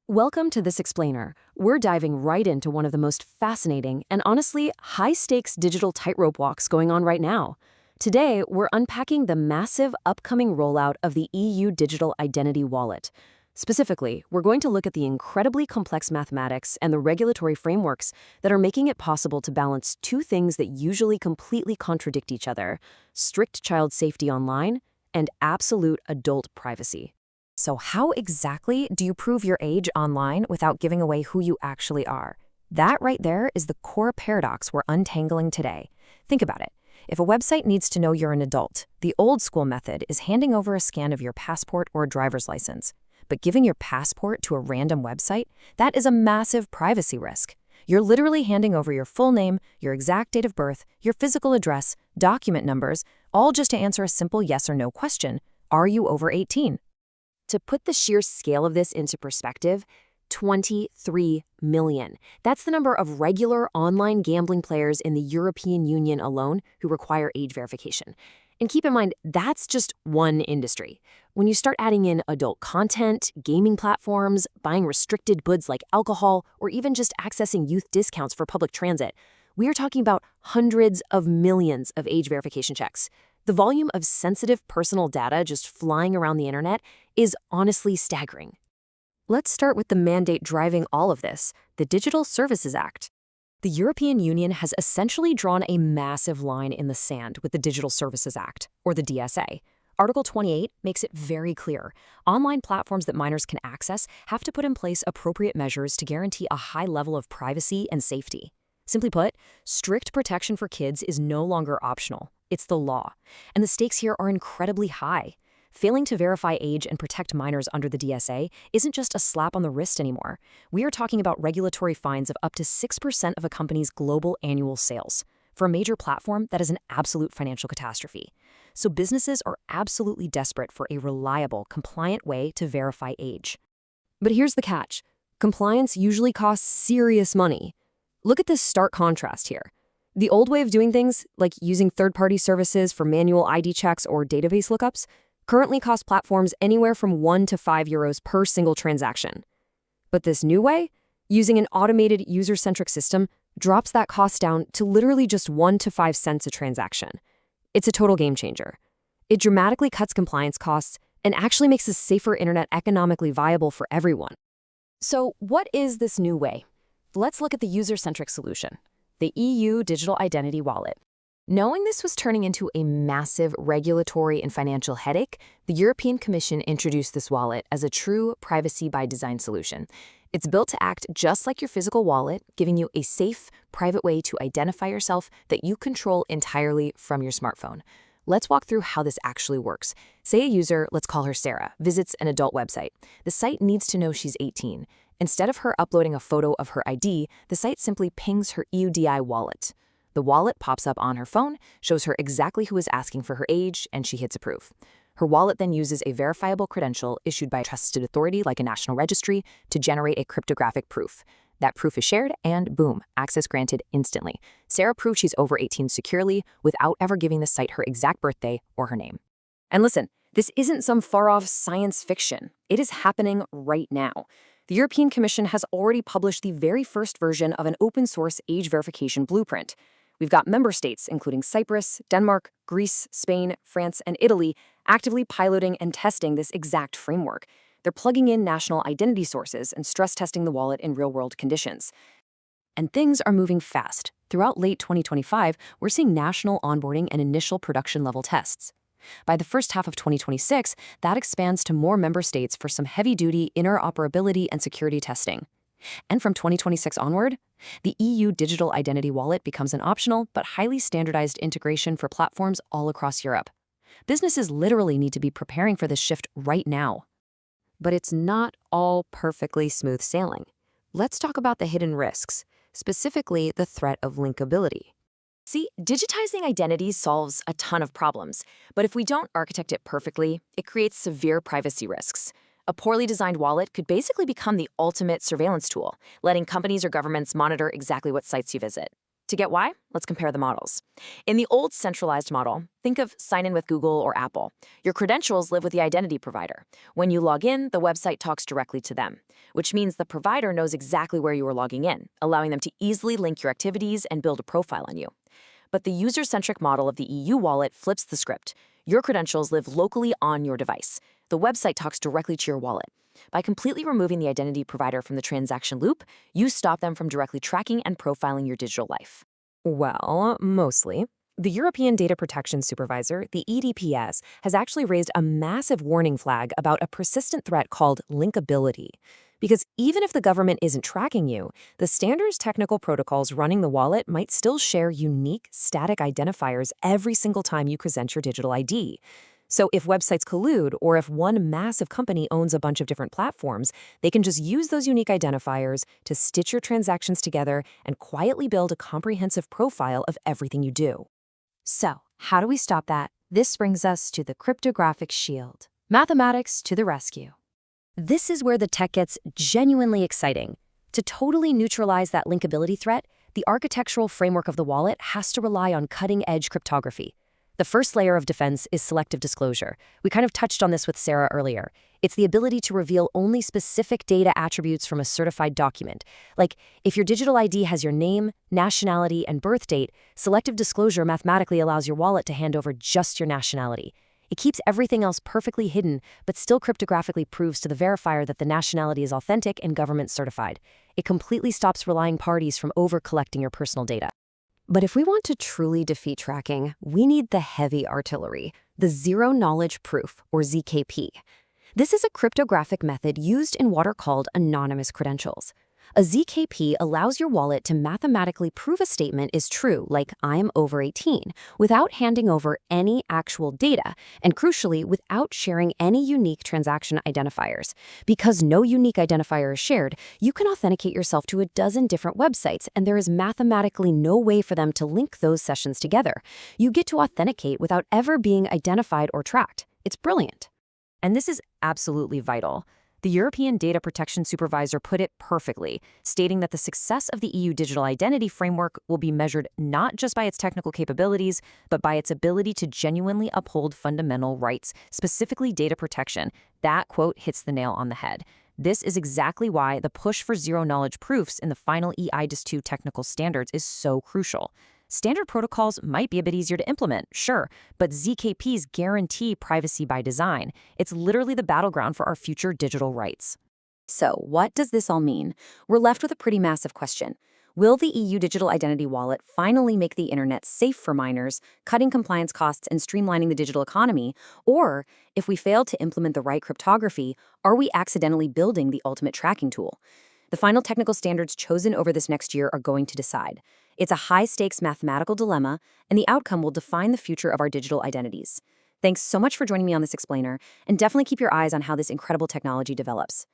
Welcome to This Explainer. We're diving right into one of the most fascinating and honestly high-stakes digital tightrope walks going on right now. Today, we're unpacking the massive upcoming rollout of the EU Digital Identity Wallet. Specifically, we're going to look at the incredibly complex mathematics and the regulatory frameworks that are making it possible to balance two things that usually completely contradict each other: strict child safety online and absolute adult privacy. So how exactly do you prove your age online without giving away who you actually are? That right there is the core paradox we're untangling today. Think about it. If a website needs to know you're an adult, the old school method is handing over a scan of your passport or a driver's license. But giving your passport to a random website, that is a massive privacy risk. You're literally handing over your full name, your exact date of birth, your physical address, document numbers, all just to answer a simple yes or no question: are you over 18? To put the sheer scale of this into perspective, 23 million. That's the number of regular online gambling players in the European Union alone who require age verification. And keep in mind, that's just one industry. When you start adding in adult content, gaming platforms, buying restricted goods like alcohol, or even just accessing youth discounts for public transit, we are talking about hundreds of millions of age verification checks. The volume of sensitive personal data just flying around the internet is honestly staggering. Let's start with the mandate driving all of this, the Digital Services Act. The European Union has essentially drawn a massive line in the sand with the Digital Services Act, or the DSA. Article 28 makes it very clear. Online platforms that minors can access have to put in place appropriate measures to guarantee a high level of privacy and safety. Simply put, strict protection for kids is no longer optional. It's the law. And the stakes here are incredibly high. Failing to verify age and protect minors under the DSA isn't just a slap on the wrist anymore. We are talking about regulatory fines of up to 6% of a company's global annual sales. For a major platform, that is an absolute financial catastrophe. So businesses are absolutely desperate for a reliable, compliant way to verify age. But here's the catch. Compliance usually costs serious money. Look at this stark contrast here. The old way of doing things, like using third-party services for manual ID checks or database lookups, currently cost platforms anywhere from €1 to €5 per single transaction. But this new way, using an automated user-centric system, drops that cost down to literally just 1 to 5 cents a transaction. It's a total game changer. It dramatically cuts compliance costs and actually makes a safer internet economically viable for everyone. So what is this new way? Let's look at the user-centric solution, the EU Digital Identity Wallet. Knowing this was turning into a massive regulatory and financial headache, the European Commission introduced this wallet as a true privacy-by-design solution. It's built to act just like your physical wallet, giving you a safe, private way to identify yourself that you control entirely from your smartphone. Let's walk through how this actually works. Say a user, let's call her Sarah, visits an adult website. The site needs to know she's 18. Instead of her uploading a photo of her ID, the site simply pings her EUDI wallet. The wallet pops up on her phone, shows her exactly who is asking for her age, and she hits approve. Her wallet then uses a verifiable credential issued by a trusted authority like a national registry to generate a cryptographic proof. That proof is shared, and boom, access granted instantly. Sarah proves she's over 18 securely without ever giving the site her exact birthday or her name. And listen, this isn't some far-off science fiction. It is happening right now. The European Commission has already published the very first version of an open-source age verification blueprint. We've got member states, including Cyprus, Denmark, Greece, Spain, France, and Italy, actively piloting and testing this exact framework. They're plugging in national identity sources and stress testing the wallet in real-world conditions. And things are moving fast. Throughout late 2025, we're seeing national onboarding and initial production-level tests. By the first half of 2026, that expands to more member states for some heavy-duty interoperability and security testing. And from 2026 onward, the EU Digital Identity Wallet becomes an optional but highly standardized integration for platforms all across Europe. Businesses literally need to be preparing for this shift right now. But it's not all perfectly smooth sailing. Let's talk about the hidden risks, specifically the threat of linkability. See, digitizing identities solves a ton of problems, but if we don't architect it perfectly, it creates severe privacy risks. A poorly designed wallet could basically become the ultimate surveillance tool, letting companies or governments monitor exactly what sites you visit. To get why, let's compare the models. In the old centralized model, think of sign in with Google or Apple. Your credentials live with the identity provider. When you log in, the website talks directly to them, which means the provider knows exactly where you are logging in, allowing them to easily link your activities and build a profile on you. But the user-centric model of the EU wallet flips the script. Your credentials live locally on your device. The website talks directly to your wallet. By completely removing the identity provider from the transaction loop, you stop them from directly tracking and profiling your digital life. Well, mostly. The European Data Protection Supervisor, the EDPS, has actually raised a massive warning flag about a persistent threat called linkability. Because even if the government isn't tracking you, the standard's technical protocols running the wallet might still share unique, static identifiers every single time you present your digital ID. So if websites collude, or if one massive company owns a bunch of different platforms, they can just use those unique identifiers to stitch your transactions together and quietly build a comprehensive profile of everything you do. So, how do we stop that? This brings us to the cryptographic shield. Mathematics to the rescue. This is where the tech gets genuinely exciting. To totally neutralize that linkability threat, the architectural framework of the wallet has to rely on cutting-edge cryptography. The first layer of defense is selective disclosure. We kind of touched on this with Sarah earlier. It's the ability to reveal only specific data attributes from a certified document. Like, if your digital ID has your name, nationality, and birth date, selective disclosure mathematically allows your wallet to hand over just your nationality. It keeps everything else perfectly hidden, but still cryptographically proves to the verifier that the nationality is authentic and government certified. It completely stops relying parties from over-collecting your personal data. But if we want to truly defeat tracking, we need the heavy artillery, the zero-knowledge proof, or ZKP. This is a cryptographic method used in what are called anonymous credentials. A ZKP allows your wallet to mathematically prove a statement is true, like I'm over 18, without handing over any actual data, and crucially, without sharing any unique transaction identifiers. Because no unique identifier is shared, you can authenticate yourself to a dozen different websites, and there is mathematically no way for them to link those sessions together. You get to authenticate without ever being identified or tracked. It's brilliant. And this is absolutely vital. The European Data Protection Supervisor put it perfectly, stating that the success of the EU digital identity framework will be measured not just by its technical capabilities, but by its ability to genuinely uphold fundamental rights, specifically data protection. That quote hits the nail on the head. This is exactly why the push for zero-knowledge proofs in the final EUDIW technical standards is so crucial. Standard protocols might be a bit easier to implement, sure, but ZKPs guarantee privacy by design. It's literally the battleground for our future digital rights. So, what does this all mean? We're left with a pretty massive question. Will the EU Digital Identity Wallet finally make the internet safe for minors, cutting compliance costs and streamlining the digital economy? Or, if we fail to implement the right cryptography, are we accidentally building the ultimate tracking tool? The final technical standards chosen over this next year are going to decide. It's a high-stakes mathematical dilemma, and the outcome will define the future of our digital identities. Thanks so much for joining me on this explainer, and definitely keep your eyes on how this incredible technology develops.